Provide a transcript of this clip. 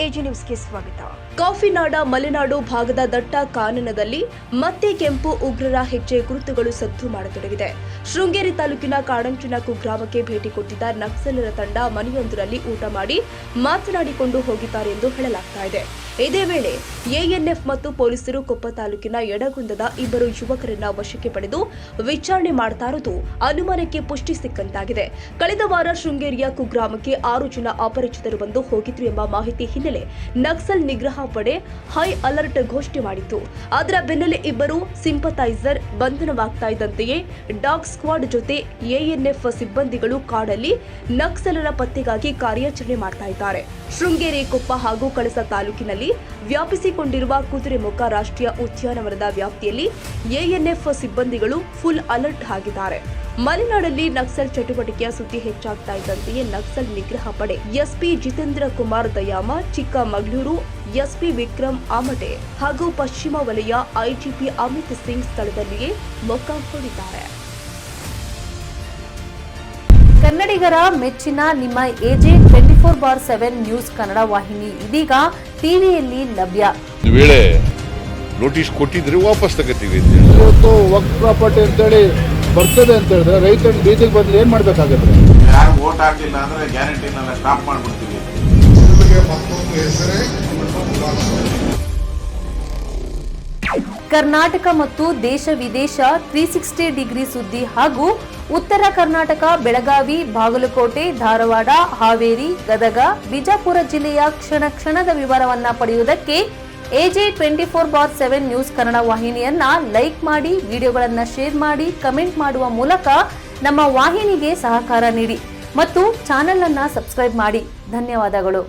AG ನ್ಯೂಸ್ಗೆ ಸ್ವಾಗತ. Coffee ನಾಡ ಮಲೆನಾಡು ಭಾಗದ ದಟ್ಟ ಕಾನನದಲ್ಲಿ ಮತ್ತೆ ಕೆಂಪು ಉಗ್ರರ ಹೆಜ್ಜೆ ಗುರುತುಗಳು ಸದ್ದು ಮಾಡತೊಡಗಿದೆ. ಶೃಂಗೇರಿ ತಾಲೂಕಿನ ಕಾಡಂಚಿನ ಕುಗ್ರಾಮಕ್ಕೆ ಭೇಟಿ ಕೊಟ್ಟಿದ್ದ ನಕ್ಸಲರ ತಂಡ ಮನೆಯೊಂದರಲ್ಲಿ ಊಟ ಮಾಡಿ ಮಾತನಾಡಿಕೊಂಡು ಹೋಗಿದ್ದಾರೆ ಎಂದು ಹೇಳಲಾಗ್ತಾ ಇದೆ. ಇದೇ ವೇಳೆ ಎಎನ್ಎಫ್ ಮತ್ತು ಪೊಲೀಸರು ಕೊಪ್ಪ ತಾಲೂಕಿನ ಯಡಗುಂದದ ಇಬ್ಬರು ಯುವಕರನ್ನ ವಶಕ್ಕೆ ಪಡೆದು ವಿಚಾರಣೆ ಮಾಡ್ತಾ ಇರುವುದು ಅನುಮಾನಕ್ಕೆ ಪುಷ್ಟಿ ಸಿಕ್ಕಂತಾಗಿದೆ. ಕಳೆದ ವಾರ ಶೃಂಗೇರಿಯ ಕುಗ್ರಾಮಕ್ಕೆ 6 ಜನ ಅಪರಿಚಿತರು ಬಂದು ಹೋಗಿದ್ರು ಎಂಬ ಮಾಹಿತಿ ಹಿನ್ನೆಲೆ ನಕ್ಸಲ್ ನಿಗ್ರಹ ಪಡೆ ಹೈ ಅಲರ್ಟ್ ಘೋಷಣೆ ಮಾಡಿತ್ತು. ಅದರ ಬೆನ್ನಲ್ಲೇ ಇಬ್ಬರು ಸಿಂಪಥೈಸರ್ ಬಂಧನವಾಗ್ತಾ ಇದ್ದಂತೆಯೇ ಡಾಗ್ ಸ್ಕ್ವಾಡ್ ಜೊತೆ ಎಎನ್ಎಫ್ ಸಿಬ್ಬಂದಿಗಳು ಕಾಡಲ್ಲಿ ನಕ್ಸಲರ ಪತ್ತೆಗಾಗಿ ಕಾರ್ಯಾಚರಣೆ ಮಾಡ್ತಾ ಇದ್ದಾರೆ. ಶೃಂಗೇರಿ, ಕೊಪ್ಪ ಹಾಗೂ ಕಳಸ ತಾಲೂಕಿನಲ್ಲಿ ವ್ಯಾಪಿಸಿಕೊಂಡಿರುವ ಕುದುರೆಮುಖ ರಾಷ್ಟ್ರೀಯ ಉದ್ಯಾನವನದ ವ್ಯಾಪ್ತಿಯಲ್ಲಿ ಎಎನ್ಎಫ್ ಸಿಬ್ಬಂದಿಗಳು ಫುಲ್ ಅಲರ್ಟ್ ಆಗಿದ್ದಾರೆ. ಮಲೆನಾಡಲ್ಲಿ ನಕ್ಸಲ್ ಚಟುವಟಿಕೆಯ ಸುದ್ದಿ ಹೆಚ್ಚಾಗ್ತಾ ಇದ್ದಂತೆಯೇ ನಕ್ಸಲ್ ನಿಗ್ರಹ ಪಡೆ ಎಸ್ಪಿ ಜಿತೇಂದ್ರ ಕುಮಾರ್ ದಯಾಮ, ಚಿಕ್ಕಮಗಳೂರು ಎಸ್ಪಿ ವಿಕ್ರಮ್ ಆಮಟೆ ಹಾಗೂ ಪಶ್ಚಿಮ ವಲಯ ಐಜಿಪಿ ಅಮಿತ್ ಸಿಂಗ್ ಸ್ಥಳದಲ್ಲಿಯೇ ಮೊಕ್ಕಾಂ ಹೂಡಿದ್ದಾರೆ. ಕನ್ನಡಿಗರ ಮೆಚ್ಚಿನ ನಿಮ್ಮ ಎಜೆ 24/7 ನ್ಯೂಸ್ ಕನ್ನಡ ವಾಹಿನಿ ಇದೀಗ ಟಿವಿಯಲ್ಲಿ ಲಭ್ಯ. ವೇಳೆ ನೋಟಿಸ್ ಕೊಟ್ಟಿದ್ರೆ ವಾಪಸ್ ತಗೋತೀವಿ. ಇವತ್ತು ವಕ್ಫ್ ಪ್ರಾಪರ್ಟಿ ಅಂತೇಳಿ ಬರ್ತದೆ ಅಂತ ಹೇಳಿದ್ರೆ ರೈತರ ಬೀದಿಗೆ ಬಂದ್ರೆ ಏನ್ ಮಾಡ್ಬೇಕಾಗತ್ತೆ? ಯಾರು ವೋಟ್ ಹಾಕಲಿಲ್ಲ ಅಂದ್ರೆ ಗ್ಯಾರಂಟಿನೆಲ್ಲ ಸ್ಟಾಪ್ ಮಾಡ್ಬಿಡ್ತೀವಿ. ಕರ್ನಾಟಕ ಮತ್ತು ದೇಶ ವಿದೇಶ 360 ಡಿಗ್ರಿ ಸುದ್ದಿ ಹಾಗೂ ಉತ್ತರ ಕರ್ನಾಟಕ, ಬೆಳಗಾವಿ, ಬಾಗಲಕೋಟೆ, ಧಾರವಾಡ, ಹಾವೇರಿ, ಗದಗ, ಬಿಜಾಪುರ ಜಿಲ್ಲೆಯ ಕ್ಷಣ ಕ್ಷಣದ ವಿವರವನ್ನ ಪಡೆಯುವುದಕ್ಕೆ ಎಜೆ 24/7 ನ್ಯೂಸ್ ಕನ್ನಡ ವಾಹಿನಿಯನ್ನ ಲೈಕ್ ಮಾಡಿ, ವಿಡಿಯೋಗಳನ್ನ ಶೇರ್ ಮಾಡಿ, ಕಮೆಂಟ್ ಮಾಡುವ ಮೂಲಕ ನಮ್ಮ ವಾಹಿನಿಗೆ ಸಹಕಾರ ನೀಡಿ ಮತ್ತು ಚಾನೆಲ್ ಅನ್ನ ಸಬ್ಸ್ಕ್ರೈಬ್ ಮಾಡಿ. ಧನ್ಯವಾದಗಳು.